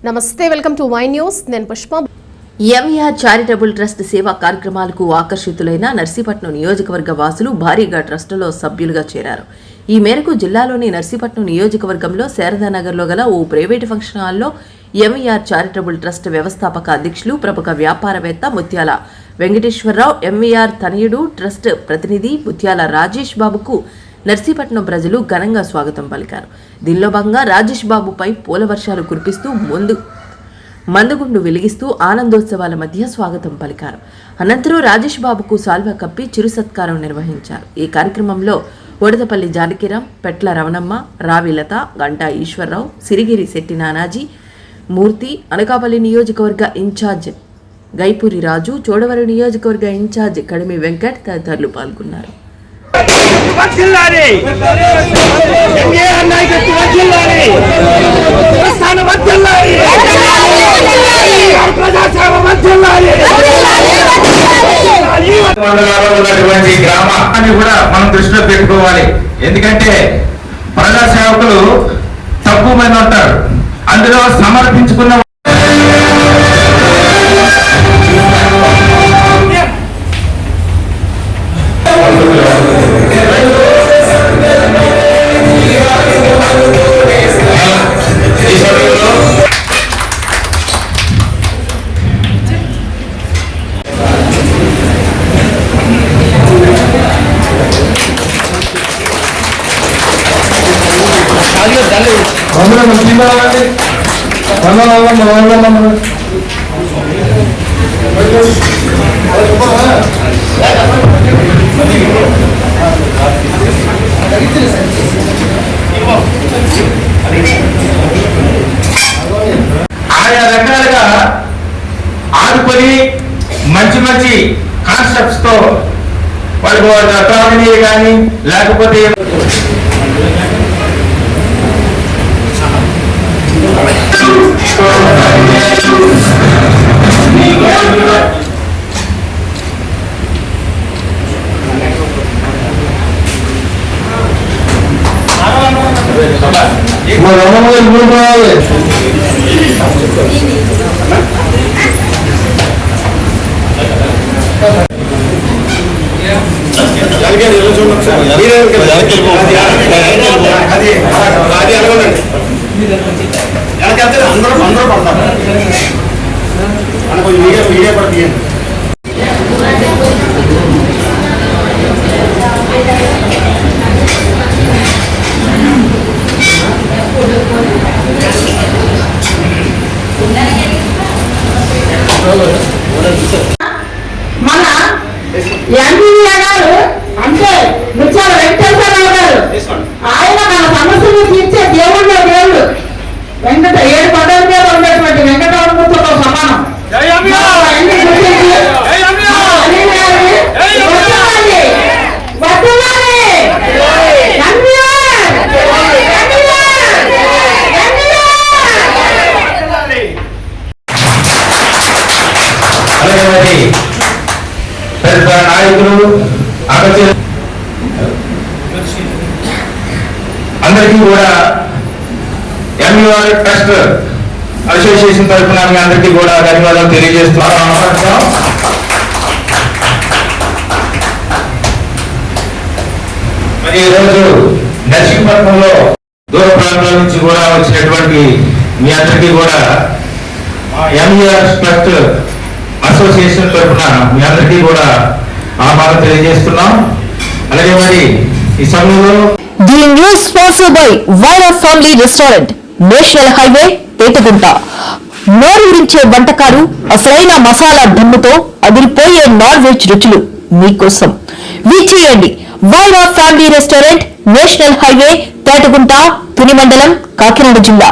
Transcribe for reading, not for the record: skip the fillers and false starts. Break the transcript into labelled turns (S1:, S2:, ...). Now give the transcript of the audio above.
S1: నమస్తే, welcome to Y news. నేను Pushpa.
S2: MER charitable trust సేవా కార్యక్రమాలకు ఆకర్షితులైన నర్సీపట్నం నియోజకవర్గ వాసులు భారీగా ట్రస్టులో సభ్యులుగా చేరారు. ఈ మేరకు జిల్లాలోని నర్సీపట్నం నియోజకవర్గంలో శారదానగర్లో గల ఓ ప్రైవేటు ఫంక్షన్ హాల్లో ఎంఈఆర్ చారిటబుల్ ట్రస్ట్ వ్యవస్థాపక అధ్యక్షులు, ప్రముఖ వ్యాపారవేత్త ముత్యాల వెంకటేశ్వరరావు, ఎంఈఆర్ తనయుడు ట్రస్ట్ ప్రతినిధి ముత్యాల రాజేష్ బాబుకు నర్సీపట్నం ప్రజలు ఘనంగా స్వాగతం పలికారు. దీనిలో భాగంగా రాజేష్ బాబుపై పూల వర్షాలు కురిపిస్తూ మందుగుండు వెలిగిస్తూ ఆనందోత్సవాల మధ్య స్వాగతం పలికారు. అనంతరం రాజేష్ బాబుకు సాల్వా కప్పి చిరు సత్కారం నిర్వహించారు. ఈ కార్యక్రమంలో ఒడదపల్లి జానకిరాం, పెట్ల రవణమ్మ, రావిలత, గంటా ఈశ్వరరావు, సిరిగిరి శెట్టి నానాజీ మూర్తి, అనకాపల్లి నియోజకవర్గ ఇన్ఛార్జ్ గైపూరి రాజు, చోడవరం నియోజకవర్గ ఇన్ఛార్జ్ కడిమి వెంకట్ తదితరులు పాల్గొన్నారు.
S3: మండలాల్లో ఉన్నటువంటి గ్రామాన్ని కూడా మనం దృష్టిలో పెట్టుకోవాలి. ఎందుకంటే ప్రజా సేవకులు తక్కువ మంది ఉంటారు. అందులో సమర్పించుకున్న ఆయా రకాలుగా ఆడుకొని మంచి మంచి కాన్సెప్ట్స్ తో వాళ్ళకు అకాడమీ కానీ లేకపోతే అందరూ పడతారు. వీడియో కూడా తీయండి.
S4: మన ఎంపీఆర్ గారు అంటే ముత్యాల వెంకటేశ్వరరావు గారు, ఆయన మన సమస్యలు తీర్చే దేవుళ్ళ దేవుడు. ఏడు పదవుల మీద ఉన్నటువంటి వెంకటరమణతో సమానం.
S3: పెద్ద నాయకులు అందరికీ కూడా ఎంఈఆర్ ట్రస్ట్ అసోసియేషన్ తరఫున మీ అందరికీ కూడా ధన్యవాదాలు తెలియజేస్తున్నాం. మరి ఈరోజు నర్సీపట్నంలో దూర ప్రాంతాల నుంచి కూడా వచ్చినటువంటి మీ అందరికీ కూడా ఎంఈఆర్ ట్రస్ట్ అసోసియేషన్ తరఫున మీ అందరికీ కూడా ఆహ్వానం తెలియజేస్తున్నాం. అలాగే మరి ఈ సమయంలో
S5: the news sponsored by Vaira family restaurant, national highway, Petagunta. నోరూరించే వంటకాలు, అసలైన మసాలా దమ్ముతో అదిరిపోయే నాన్ వెజ్ రుచులు మీకోసం. విచ్చేయండి Vaira family restaurant, national highway, Petagunta, Tuni మండలం, కాకినాడ జిల్లా.